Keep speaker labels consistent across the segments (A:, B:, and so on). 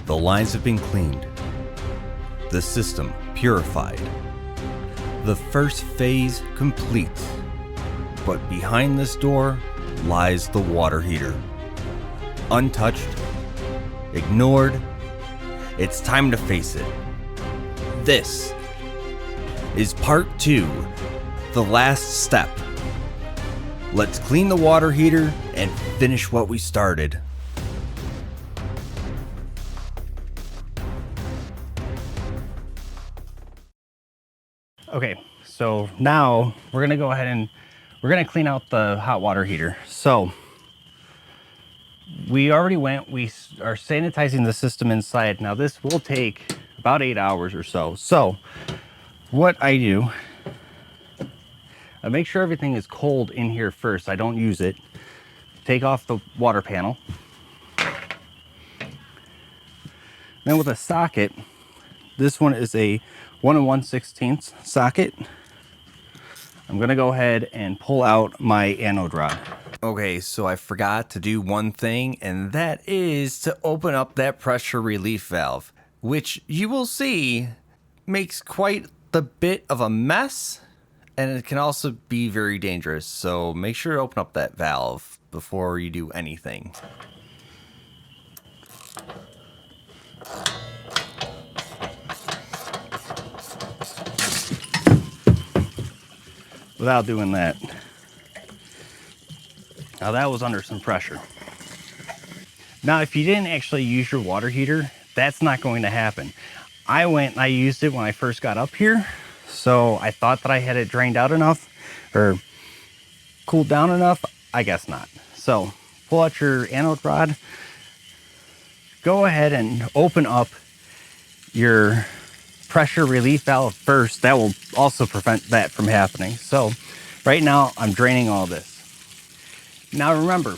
A: The lines have been cleaned. The system purified. The first phase complete. But behind this door lies the water heater. Untouched, ignored. It's time to face it. This is part 2, the last step. Let's clean the water heater and finish what we started.
B: Okay, so now we're gonna go ahead and we're gonna clean out the hot water heater. So we already we are sanitizing the system inside. Now this will take about 8 hours or so. So what I do, I make sure everything is cold in here first. I don't use it. Take off the water panel. Then with a socket, this one is a 1 1/16 socket. I'm gonna go ahead and pull out my anode rod.
A: Okay, so I forgot to do one thing, and that is to open up that pressure relief valve, which you will see makes quite the bit of a mess, and it can also be very dangerous. So make sure to open up that valve before you do anything.
B: Without doing that. Now that was under some pressure. Now if you didn't actually use your water heater, that's not going to happen. I went and I used it when I first got up here, so I thought that I had it drained out enough or cooled down enough. I guess not. So pull out your anode rod, go ahead and open up your pressure relief valve first. That will also prevent that from happening. So right now I'm draining all this. Now remember,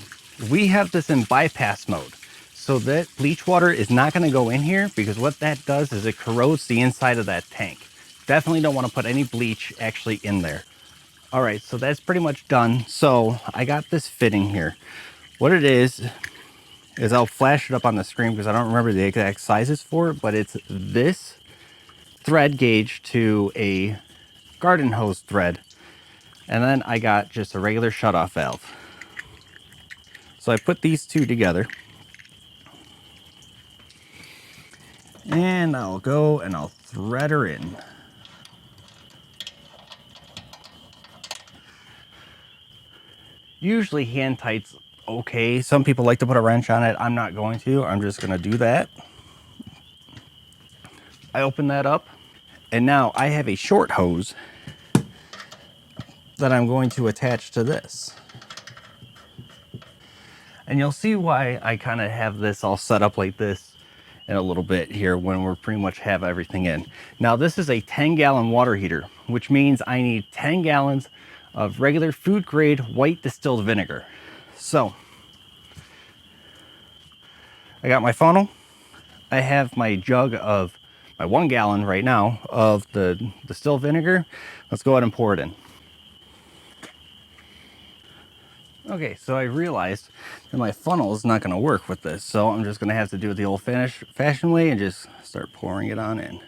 B: we have this in bypass mode, so that bleach water is not going to go in here, because what that does is it corrodes the inside of that tank. Definitely don't want to put any bleach actually in there. All right, so that's pretty much done. So I got this fitting here. What it is I'll flash it up on the screen because I don't remember the exact sizes for it, but it's this thread gauge to a garden hose thread. And then I got just a regular shutoff valve. So I put these two together. And I'll go and I'll thread her in. Usually hand tight's okay. Some people like to put a wrench on it. I'm not going to. I'm just going to do that. I open that up, and now I have a short hose that I'm going to attach to this. And you'll see why I kind of have this all set up like this in a little bit here when we're pretty much have everything in. Now this is a 10-gallon water heater, which means I need 10 gallons of regular food grade white distilled vinegar. So I got my funnel. I have my jug of my 1 gallon right now of the distilled vinegar. Let's go ahead and pour it in. Okay, so I realized that my funnel is not going to work with this, so I'm just going to have to do it the old-fashioned way and just start pouring it on in.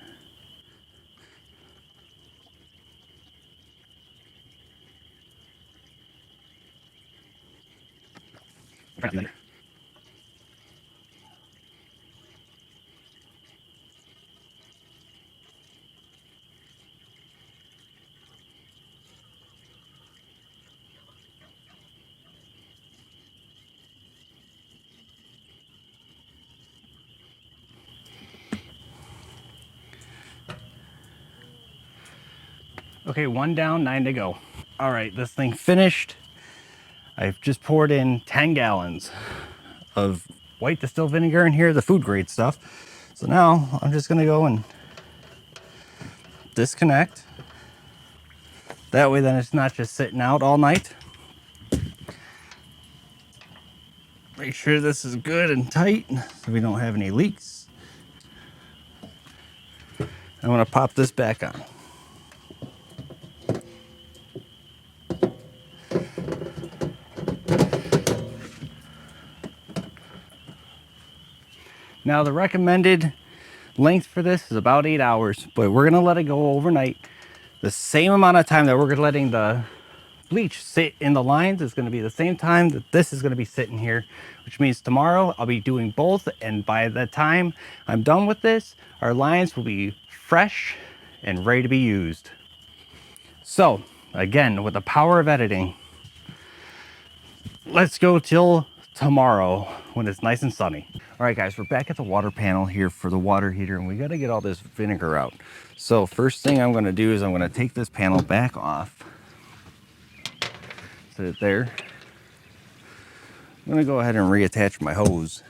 B: Okay, 1 down, 9 to go. All right, this thing finished. I've just poured in 10 gallons of white distilled vinegar in here, the food grade stuff. So now I'm just gonna go and disconnect. That way then it's not just sitting out all night. Make sure this is good and tight so we don't have any leaks. I'm gonna pop this back on. Now the recommended length for this is about 8 hours, but we're gonna let it go overnight. The same amount of time that we're letting the bleach sit in the lines is gonna be the same time that this is gonna be sitting here, which means tomorrow I'll be doing both, and by the time I'm done with this, our lines will be fresh and ready to be used. So again, with the power of editing, let's go till tomorrow when it's nice and sunny. All right guys, we're back at the water panel here for the water heater, and we got to get all this vinegar out. So first thing I'm going to do is I'm going to take this panel back off. Set it there. I'm going to go ahead and reattach my hose.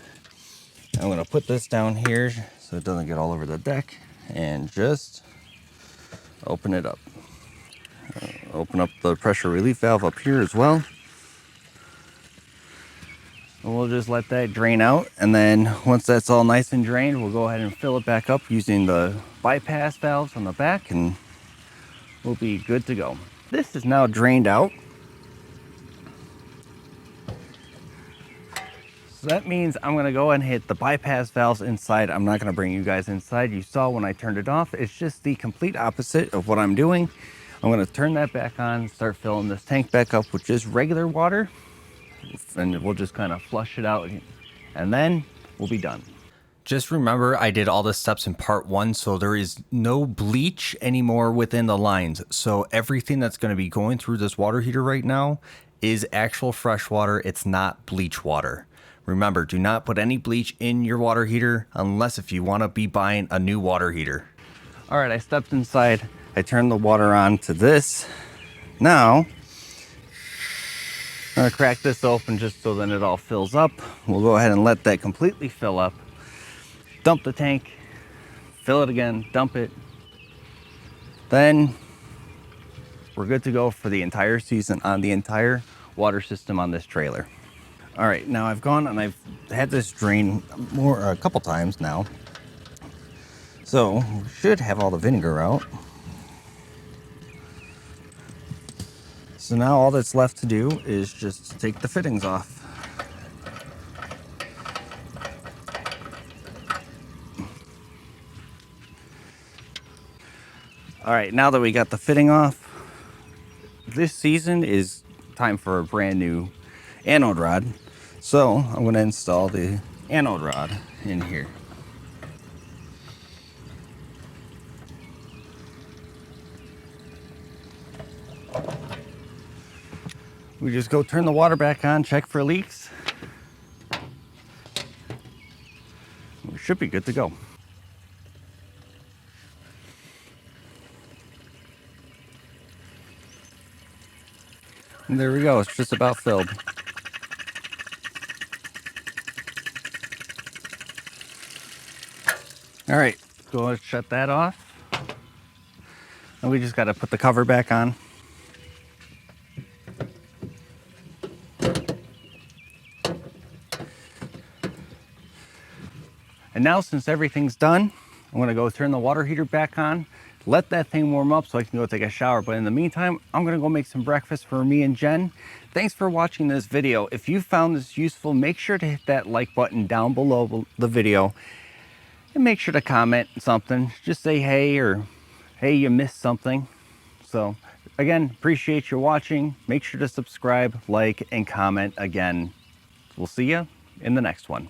B: I'm going to put this down here so it doesn't get all over the deck, and just open it up. Open up the pressure relief valve up here as well. And we'll just let that drain out, and then once that's all nice and drained, we'll go ahead and fill it back up using the bypass valves on the back, and we'll be good to go. This is now drained out. So that means I'm gonna go and hit the bypass valves inside. I'm not gonna bring you guys inside. You saw when I turned it off, it's just the complete opposite of what I'm doing. I'm gonna turn that back on, start filling this tank back up with just regular water, and we'll just kind of flush it out, and then we'll be done.
A: Just remember, I did all the steps in part 1, so there is no bleach anymore within the lines. So everything that's going to be going through this water heater right now is actual fresh water. It's not bleach water. Remember, do not put any bleach in your water heater unless if you want to be buying a new water heater.
B: All right, I stepped inside. I turned the water on to this. Now, I'm gonna crack this open just so then it all fills up. We'll go ahead and let that completely fill up. Dump the tank, fill it again, dump it. Then we're good to go for the entire season on the entire water system on this trailer. All right, now I've gone and I've had this drain a couple times now. So we should have all the vinegar out. So now all that's left to do is just take the fittings off. All right, now that we got the fitting off, this season is time for a brand new anode rod. So I'm gonna install the anode rod in here. We just go turn the water back on, check for leaks. We should be good to go. And there we go, it's just about filled. All right, go ahead and shut that off. And we just gotta put the cover back on. And now since everything's done, I'm gonna go turn the water heater back on, let that thing warm up so I can go take a shower. But in the meantime, I'm gonna go make some breakfast for me and Jen. Thanks for watching this video. If you found this useful, make sure to hit that like button down below the video, and make sure to comment something. Just say hey, or hey, you missed something. So again, appreciate you watching. Make sure to subscribe, like, and comment again. We'll see you in the next one.